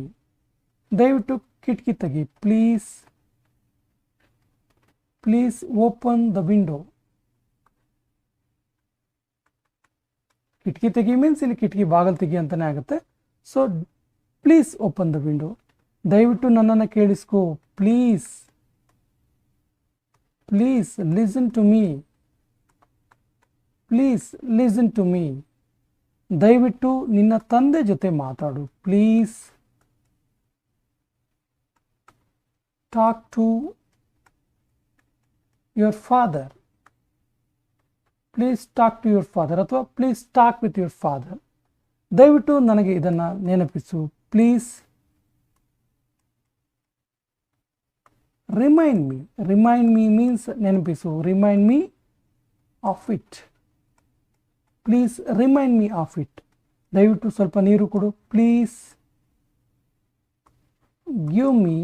ದಯವಿಟ್ಟು ಕಿಟಕಿ ತೆಗಿ. Please open the window. ಕಿಟಕಿ ತೆಗಿ ಮೀನ್ಸ್ ಇಲ್ಲಿ ಕಿಟಕಿ ಬಾಗಲ್ ತೆಗಿ ಅಂತಾನೆ ಆಗುತ್ತೆ. So please open the window. ದಯವಿಟ್ಟು ನನ್ನನ್ನು ಕೇಳಿಸ್ಕೋ. Please listen to me. Please listen to me. ದಯವಿಟ್ಟು ನಿನ್ನ ತಂದೆ ಜೊತೆ ಮಾತಾಡು. Please talk to your father. Please talk to your father ಅಥವಾ please talk with your father. ದಯವಿಟ್ಟು ನನಗೆ ಇದನ್ನು ನೆನಪಿಸು. Please remind me. Remind me means ನೆನಪಿಸು. Remind me of it. Please remind me of it. ದಯವಿಟ್ಟು ಸ್ವಲ್ಪ ನೀರು ಕೊಡು. Please give me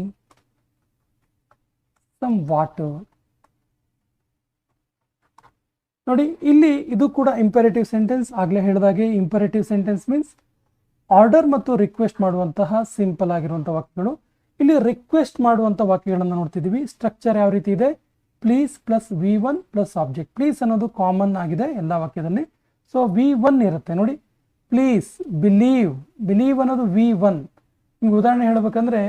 some water. ನೋಡಿ, ಇಲ್ಲಿ ಇದು ಕೂಡ ಇಂಪರೇಟಿವ್ ಸೆಂಟೆನ್ಸ್. ಆಗಲೇ ಹೇಳಿದಾಗೆ ಇಂಪರೇಟಿವ್ ಸೆಂಟೆನ್ಸ್ ಮೀನ್ಸ್ ಆರ್ಡರ್ ಮತ್ತು ರಿಕ್ವೆಸ್ಟ್ ಮಾಡುವಂತಹ ಸಿಂಪಲ್ ಆಗಿರುವಂಥ ವಾಕ್ಯಗಳು. ಇಲ್ಲಿ ರಿಕ್ವೆಸ್ಟ್ ಮಾಡುವಂಥ ವಾಕ್ಯಗಳನ್ನು ನೋಡ್ತಿದ್ದೀವಿ. ಸ್ಟ್ರಕ್ಚರ್ ಯಾವ ರೀತಿ ಇದೆ? Please plus V1 plus object. Please ಅನ್ನೋದು ಕಾಮನ್ ಆಗಿದೆ ಎಲ್ಲ ವಾಕ್ಯದಲ್ಲಿ. ಸೊ V1 ಇರುತ್ತೆ. ನೋಡಿ, ಪ್ಲೀಸ್ ಬಿಲೀವ್ ಅನ್ನೋದು V1. ನಿಮ್ಗೆ ಉದಾಹರಣೆ ಹೇಳಬೇಕಂದ್ರೆ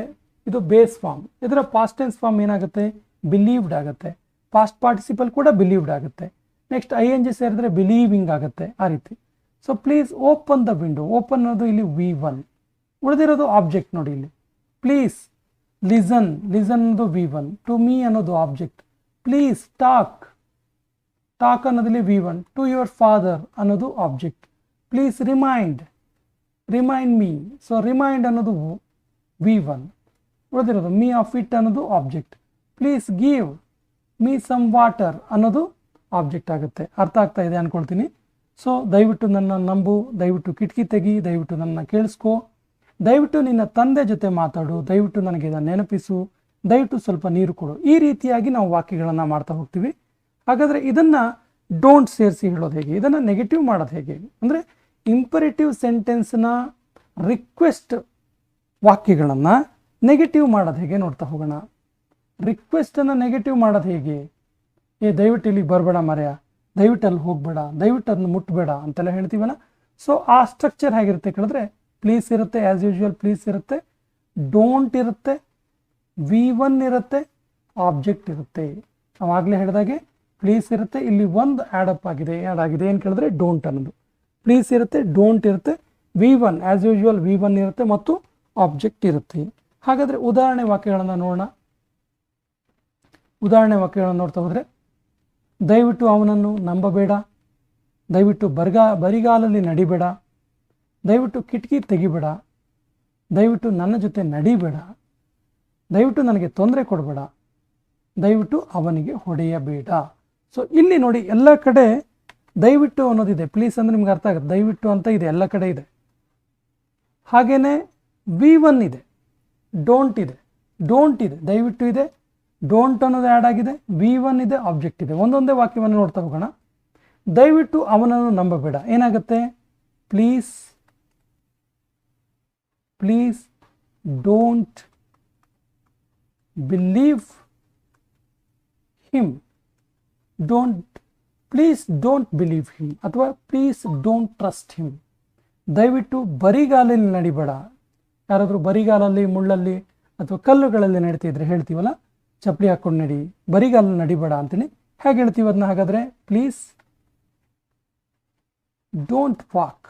ಇದು ಬೇಸ್ ಫಾರ್ಮ್. ಇದರ ಪಾಸ್ಟ್ ಟೆನ್ಸ್ ಫಾರ್ಮ್ ಏನಾಗುತ್ತೆ? ಬಿಲೀವ್ಡ್ ಆಗುತ್ತೆ. ಪಾಸ್ಟ್ ಪಾರ್ಟಿಸಿಪಲ್ ಕೂಡ ಬಿಲೀವ್ಡ್ ಆಗುತ್ತೆ. ನೆಕ್ಸ್ಟ್ ING ಸೇರಿದ್ರೆ ಬಿಲೀವಿಂಗ್ ಆಗುತ್ತೆ. ಆ ರೀತಿ. So please open the window. Open ಅನ್ನೋದು ಇಲ್ಲಿ V1. ಉಳಿದಿರೋದು ಆಬ್ಜೆಕ್ಟ್. ನೋಡಿ ಇಲ್ಲಿ ಪ್ಲೀಸ್ ಲಿಸನ್ ಅನ್ನೋದು V1. ಟು ಮೀ ಅನ್ನೋದು ಆಬ್ಜೆಕ್ಟ್. ಪ್ಲೀಸ್ ಟಾಕ್ ಅನ್ನೋದಲ್ಲಿ V1. ಟು ಯುವರ್ ಫಾದರ್ ಅನ್ನೋದು object. Please remind remind me. So remind ಅನ್ನೋದು V1, ಉಳಿದಿರೋದು ಮೀ ಆಫ್ ಇಟ್ ಅನ್ನೋದು object. Please give me some water ಅನ್ನೋದು ಆಬ್ಜೆಕ್ಟ್ ಆಗುತ್ತೆ. ಅರ್ಥ ಆಗ್ತಾ ಇದೆ ಅಂದ್ಕೊಳ್ತೀನಿ. ಸೊ ದಯವಿಟ್ಟು ನನ್ನ ನಂಬು, ದಯವಿಟ್ಟು ಕಿಟಕಿ ತೆಗಿ, ದಯವಿಟ್ಟು ನನ್ನ ಕೇಳಿಸ್ಕೋ, ದಯವಿಟ್ಟು ನಿನ್ನ ತಂದೆ ಜೊತೆ ಮಾತಾಡು, ದಯವಿಟ್ಟು ನನಗೆ ಇದನ್ನು ನೆನಪಿಸು, ದಯವಿಟ್ಟು ಸ್ವಲ್ಪ ನೀರು ಕೊಡು. ಈ ರೀತಿಯಾಗಿ ನಾವು ವಾಕ್ಯಗಳನ್ನು ಮಾಡ್ತಾ ಹೋಗ್ತೀವಿ. ಹಾಗಾದರೆ ಇದನ್ನು ಡೋಂಟ್ ಸೇರಿಸಿ ಹೇಳೋದು ಹೇಗೆ, ಇದನ್ನು ನೆಗೆಟಿವ್ ಮಾಡೋದು ಹೇಗೆ ಅಂದರೆ ಇಂಪರೇಟಿವ್ ಸೆಂಟೆನ್ಸ್ನ ರಿಕ್ವೆಸ್ಟ್ ವಾಕ್ಯಗಳನ್ನು ನೆಗೆಟಿವ್ ಮಾಡೋದು ಹೇಗೆ ನೋಡ್ತಾ ಹೋಗೋಣ. ರಿಕ್ವೆಸ್ಟನ್ನು ನೆಗೆಟಿವ್ ಮಾಡೋದು ಹೇಗೆ, ದಯವಿಟ್ಟು ಇಲ್ಲಿಗೆ ಬರಬೇಡ ಮರ್ಯ, ದಯವಿಟ್ಟು ಅಲ್ಲಿ ಹೋಗಬೇಡ, ದಯವಿಟ್ಟು ಅದನ್ನು ಮುಟ್ಟಬೇಡ ಅಂತೆಲ್ಲ ಹೇಳ್ತೀವಲ್ಲ. ಸೊ ಆ ಸ್ಟ್ರಕ್ಚರ್ ಹೇಗಿರುತ್ತೆ ಕೇಳಿದ್ರೆ ಪ್ಲೀಸ್ ಇರುತ್ತೆ, ಆ್ಯಸ್ ಯೂಶ್ವಲ್ ಪ್ಲೀಸ್ ಇರುತ್ತೆ, ಡೋಂಟ್ ಇರುತ್ತೆ, V1 ಇರುತ್ತೆ, ಆಬ್ಜೆಕ್ಟ್ ಇರುತ್ತೆ. ನಾವಾಗಲೇ ಹೇಳಿದಾಗೆ ಪ್ಲೀಸ್ ಇರುತ್ತೆ, ಇಲ್ಲಿ ಒಂದು ಆ್ಯಡ್ ಆಗಿದೆ ಏನು ಕೇಳಿದ್ರೆ ಡೋಂಟ್ ಅನ್ನೋದು. ಪ್ಲೀಸ್ ಇರುತ್ತೆ, ಡೋಂಟ್ ಇರುತ್ತೆ, V1 ಆ್ಯಸ್ ಯೂಶ್ವಲ್ V1 ಇರುತ್ತೆ ಮತ್ತು ಆಬ್ಜೆಕ್ಟ್ ಇರುತ್ತೆ. ಹಾಗಾದರೆ ಉದಾಹರಣೆ ವಾಕ್ಯಗಳನ್ನು ನೋಡೋಣ. ಉದಾಹರಣೆ ವಾಕ್ಯಗಳನ್ನು ನೋಡ್ತಾ ಹೋದರೆ ದಯವಿಟ್ಟು ಅವನನ್ನು ನಂಬಬೇಡ, ದಯವಿಟ್ಟು ಬರಿಗಾಲಲ್ಲಿ ನಡಿಬೇಡ, ದಯವಿಟ್ಟು ಕಿಟಕಿ ತೆಗಿಬೇಡ, ದಯವಿಟ್ಟು ನನ್ನ ಜೊತೆ ನಡಿಬೇಡ, ದಯವಿಟ್ಟು ನನಗೆ ತೊಂದರೆ ಕೊಡಬೇಡ, ದಯವಿಟ್ಟು ಅವನಿಗೆ ಹೊಡೆಯಬೇಡ. ಸೊ ಇಲ್ಲಿ ನೋಡಿ ಎಲ್ಲ ಕಡೆ ದಯವಿಟ್ಟು ಅನ್ನೋದಿದೆ. ಪ್ಲೀಸ್ ಅಂದರೆ ನಿಮ್ಗೆ ಅರ್ಥ ಆಗುತ್ತೆ, ದಯವಿಟ್ಟು ಅಂತ ಇದೆ, ಎಲ್ಲ ಕಡೆ ಇದೆ. ಹಾಗೆಯೇ V1 ಇದೆ, ಡೋಂಟ್ ಇದೆ, ಡೋಂಟ್ ಇದೆ, ದಯವಿಟ್ಟು ಇದೆ, ಡೋಂಟ್ ಅನ್ನೋದು ಆ್ಯಡ್ ಆಗಿದೆ, V1 ಇದೆ, ಆಬ್ಜೆಕ್ಟ್ ಇದೆ. ಒಂದೊಂದೇ ವಾಕ್ಯವನ್ನು ನೋಡ್ತಾ ಹೋಗೋಣ. ದಯವಿಟ್ಟು ಅವನನ್ನು ನಂಬಬೇಡ, ಏನಾಗುತ್ತೆ please don't believe him, please don't believe him ಅಥವಾ ಪ್ಲೀಸ್ ಡೋಂಟ್ ಟ್ರಸ್ಟ್ ಹಿಮ್. ದಯವಿಟ್ಟು ಬರಿಗಾಲಲ್ಲಿ ನಡಿಬೇಡ. ಯಾರಾದರೂ ಬರಿಗಾಲಲ್ಲಿ, ಮುಳ್ಳಲ್ಲಿ ಅಥವಾ ಕಲ್ಲುಗಳಲ್ಲಿ ನಡೀತಿದ್ರೆ ಹೇಳ್ತೀವಲ್ಲ, ಚಪ್ಪಲಿ ಹಾಕ್ಕೊಂಡು ನಡಿ, ಬರಿಗಾಲಲ್ಲಿ ನಡಿಬೇಡ ಅಂತೇಳಿ ಹೇಗೆ ಹೇಳ್ತೀವಿ ಅದನ್ನ? ಹಾಗಾದರೆ ಪ್ಲೀಸ್ ಡೋಂಟ್ ವಾಕ್.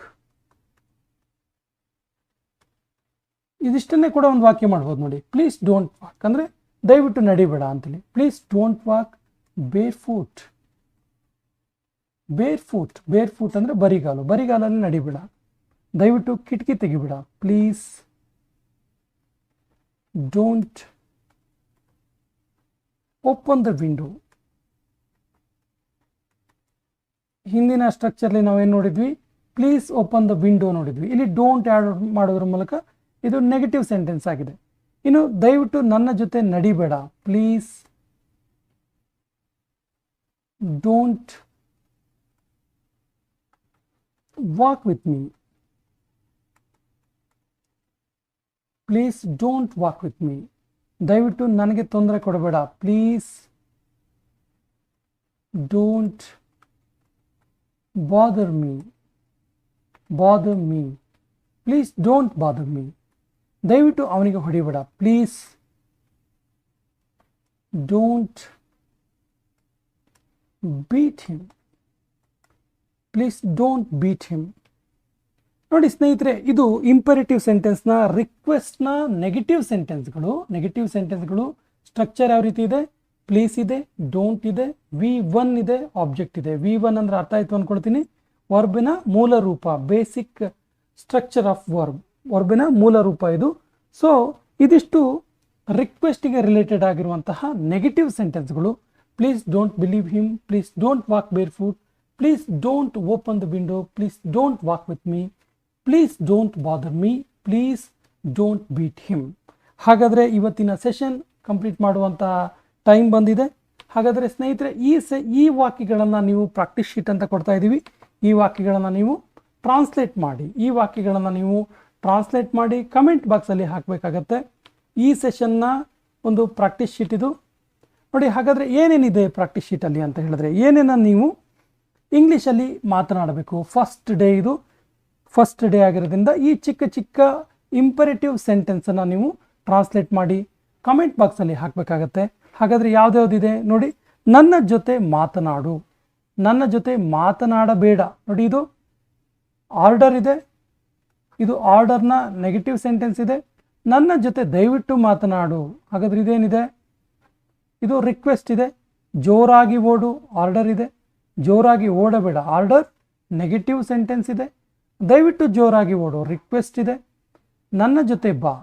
ಇದಿಷ್ಟನ್ನೇ ಕೂಡ ಒಂದು ವಾಕ್ಯ ಮಾಡ್ಬೋದು ನೋಡಿ. ಪ್ಲೀಸ್ ಡೋಂಟ್ ವಾಕ್ ಅಂದರೆ ದಯವಿಟ್ಟು ನಡಿಬೇಡ ಅಂತೇಳಿ. Please don't walk bare foot. Bare foot ಅಂದರೆ ಬರಿಗಾಲಲ್ಲಿ ನಡಿಬೇಡ. ದಯವಿಟ್ಟು ಕಿಟಕಿ ತೆಗಿಬೇಡ. Please don't open the window. ಹಿಂದಿನ ಸ್ಟ್ರಕ್ಚರ್ಲಿ ನಾವೇನು ನೋಡಿದ್ವಿ, ಪ್ಲೀಸ್ ಓಪನ್ ದ ವಿಂಡೋ ನೋಡಿದ್ವಿ. ಇಲ್ಲಿ ಡೋಂಟ್ ಆ್ಯಡ್ ಮಾಡೋದ್ರ ಮೂಲಕ ಇದು ನೆಗೆಟಿವ್ ಸೆಂಟೆನ್ಸ್ ಆಗಿದೆ. ಇನ್ನು ದಯವಿಟ್ಟು ನನ್ನ ಜೊತೆ ನಡಿಬೇಡ. Please don't walk with me. Please don't walk with me. ದಯವಿಟ್ಟು ನನಗೆ ತೊಂದರೆ ಕೊಡಬೇಡ. Please don't bother me. Please don't bother me. ದಯವಿಟ್ಟು ಅವನಿಗೆ ಹೊಡಿಬೇಡ. Please don't beat him. ನೋಡಿ ಸ್ನೇಹಿತರೆ, ಇದು ಇಂಪರೇಟಿವ್ ಸೆಂಟೆನ್ಸ್ನ ರಿಕ್ವೆಸ್ಟ್ನ ನೆಗೆಟಿವ್ ಸೆಂಟೆನ್ಸ್ಗಳು. ಸ್ಟ್ರಕ್ಚರ್ ಯಾವ ರೀತಿ ಇದೆ? ಪ್ಲೀಸ್ ಇದೆ, ಡೋಂಟ್ ಇದೆ, V1 ಇದೆ, ಆಬ್ಜೆಕ್ಟ್ ಇದೆ. V1 ಅಂದ್ರೆ ಅರ್ಥ ಆಯ್ತು ಅಂದ್ಕೊಳ್ತೀನಿ, ವರ್ಬಿನ ಮೂಲ ರೂಪ, ಬೇಸಿಕ್ ಸ್ಟ್ರಕ್ಚರ್ ಆಫ್ ವರ್ಬಿನ ಮೂಲ ರೂಪ ಇದು. ಸೊ ಇದಿಷ್ಟು ರಿಕ್ವೆಸ್ಟಿಗೆ ರಿಲೇಟೆಡ್ ಆಗಿರುವಂತಹ ನೆಗೆಟಿವ್ ಸೆಂಟೆನ್ಸ್ಗಳು. Please don't believe him, please don't walk bare foot, please don't open the window, please don't walk with me, please don't bother me, please don't beat him. ಹಾಗಾದರೆ ಇವತ್ತಿನ session complete ಮಾಡುವಂತಹ time ಬಂದಿದೆ. ಹಾಗಾದರೆ ಸ್ನೇಹಿತರೆ, ಈ ವಾಕ್ಯಗಳನ್ನು ನೀವು ಪ್ರಾಕ್ಟೀಸ್ ಶೀಟ್ ಅಂತ ಕೊಡ್ತಾ ಇದ್ದೀವಿ. ಈ ವಾಕ್ಯಗಳನ್ನು ನೀವು ಟ್ರಾನ್ಸ್ಲೇಟ್ ಮಾಡಿ ಕಮೆಂಟ್ ಬಾಕ್ಸಲ್ಲಿ ಹಾಕಬೇಕಾಗತ್ತೆ. ಈ ಸೆಷನ್ನ ಒಂದು ಪ್ರಾಕ್ಟೀಸ್ ಶೀಟ್ ಇದು ನೋಡಿ. ಹಾಗಾದರೆ ಏನೇನಿದೆ ಪ್ರಾಕ್ಟೀಸ್ ಶೀಟಲ್ಲಿ ಅಂತ ಹೇಳಿದ್ರೆ, ಏನೇನ ನೀವು ಇಂಗ್ಲೀಷಲ್ಲಿ ಮಾತನಾಡಬೇಕು. ಫಸ್ಟ್ ಡೇ ಆಗಿರೋದ್ರಿಂದ ಈ ಚಿಕ್ಕ ಇಂಪರೇಟಿವ್ ಸೆಂಟೆನ್ಸನ್ನು ನೀವು ಟ್ರಾನ್ಸ್ಲೇಟ್ ಮಾಡಿ ಕಮೆಂಟ್ ಬಾಕ್ಸಲ್ಲಿ ಹಾಕಬೇಕಾಗತ್ತೆ. ಹಾಗಾದರೆ ಯಾವ್ದ್ಯಾವ್ದಿದೆ ನೋಡಿ. ನನ್ನ ಜೊತೆ ಮಾತನಾಡು, ನನ್ನ ಜೊತೆ ಮಾತನಾಡಬೇಡ. ನೋಡಿ, ಇದು ಆರ್ಡರ್ ಇದೆ, ಇದು ಆರ್ಡರ್ನ ನೆಗೆಟಿವ್ ಸೆಂಟೆನ್ಸ್ ಇದೆ. ನನ್ನ ಜೊತೆ ದಯವಿಟ್ಟು ಮಾತನಾಡು, ಹಾಗಾದರೆ ಇದೇನಿದೆ? ಇದು ರಿಕ್ವೆಸ್ಟ್ ಇದೆ. ಜೋರಾಗಿ ಓಡು, ಆರ್ಡರ್ ಇದೆ. ಜೋರಾಗಿ ಓಡಬೇಡ, ಆರ್ಡರ್ ನೆಗೆಟಿವ್ ಸೆಂಟೆನ್ಸ್ ಇದೆ. ದಯವಿಟ್ಟು ಜೋರಾಗಿ ಓಡು. ರಿಕ್ವೆಸ್ಟ್ ಇದೆ, ನನ್ನ ಜೊತೆ ಬಾ.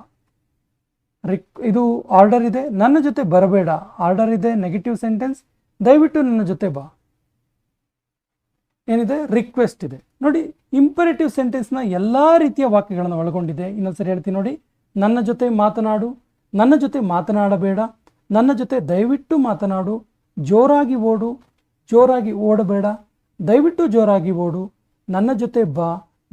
ಇದು ಆರ್ಡರ್ ಇದೆ, ನನ್ನ ಜೊತೆ ಬರಬೇಡ. ಆರ್ಡರ್ ಇದೆ, ನೆಗೆಟಿವ್ ಸೆಂಟೆನ್ಸ್, ದಯವಿಟ್ಟು ನನ್ನ ಜೊತೆ ಬಾ. ಏನಿದೆ, ರಿಕ್ವೆಸ್ಟ್ ಇದೆ. ನೋಡಿ, ಇಂಪರೇಟಿವ್ ಸೆಂಟೆನ್ಸ್ನ ಎಲ್ಲ ರೀತಿಯ ವಾಕ್ಯಗಳನ್ನು ಒಳಗೊಂಡಿದೆ. ಇನ್ನೊಂದ್ಸರಿ ಹೇಳ್ತೀನಿ ನೋಡಿ. ನನ್ನ ಜೊತೆ ಮಾತನಾಡು, ನನ್ನ ಜೊತೆ ಮಾತನಾಡಬೇಡ, ನನ್ನ ಜೊತೆ ದಯವಿಟ್ಟು ಮಾತನಾಡು, ಜೋರಾಗಿ ಓಡು, ಜೋರಾಗಿ ಓಡಬೇಡ, ದಯವಿಟ್ಟು ಜೋರಾಗಿ ಓಡು, ನನ್ನ ಜೊತೆ ಬಾ,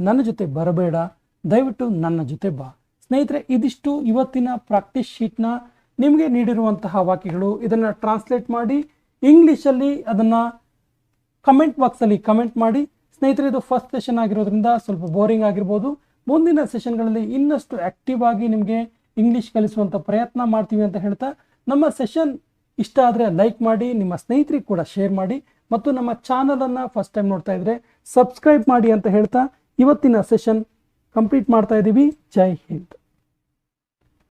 ನನ್ನ ಜೊತೆ ಬರಬೇಡ, ದಯವಿಟ್ಟು ನನ್ನ ಜೊತೆ ಬಾ. ಸ್ನೇಹಿತರೆ, ಇದಿಷ್ಟು ಇವತ್ತಿನ ಪ್ರಾಕ್ಟೀಸ್ ಶೀಟ್ನ ನಿಮಗೆ ನೀಡಿರುವಂತಹ ವಾಕ್ಯಗಳು. ಇದನ್ನು ಟ್ರಾನ್ಸ್ಲೇಟ್ ಮಾಡಿ ಇಂಗ್ಲೀಷಲ್ಲಿ ಅದನ್ನು ಕಮೆಂಟ್ ಬಾಕ್ಸಲ್ಲಿ ಕಮೆಂಟ್ ಮಾಡಿ. ಸ್ನೇಹಿತರೆ, ಇದು ಫಸ್ಟ್ ಸೆಷನ್ ಆಗಿರೋದ್ರಿಂದ ಸ್ವಲ್ಪ ಬೋರಿಂಗ್ ಆಗಿರ್ಬೋದು. ಮುಂದಿನ ಸೆಷನ್ಗಳಲ್ಲಿ ಇನ್ನಷ್ಟು ಆ್ಯಕ್ಟಿವ್ ಆಗಿ ನಿಮಗೆ ಇಂಗ್ಲೀಷ್ ಕಲಿಸುವಂಥ ಪ್ರಯತ್ನ ಮಾಡ್ತೀವಿ ಅಂತ ಹೇಳ್ತಾ, ನಮ್ಮ ಸೆಷನ್ ಇಷ್ಟ ಆದರೆ ಲೈಕ್ ಮಾಡಿ, ನಿಮ್ಮ ಸ್ನೇಹಿತರಿಗೆ ಕೂಡ ಶೇರ್ ಮಾಡಿ, ಮತ್ತು ನಮ್ಮ ಚಾನಲನ್ನು ಫಸ್ಟ್ ಟೈಮ್ ನೋಡ್ತಾ ಇದ್ದರೆ ಸಬ್ಸ್ಕ್ರೈಬ್ ಮಾಡಿ ಅಂತ ಹೇಳ್ತಾ ಇವತ್ತಿನ ಸೆಷನ್ ಕಂಪ್ಲೀಟ್ ಮಾಡ್ತಾ ಇದ್ದೀವಿ. ಜೈ ಹಿಂದ್.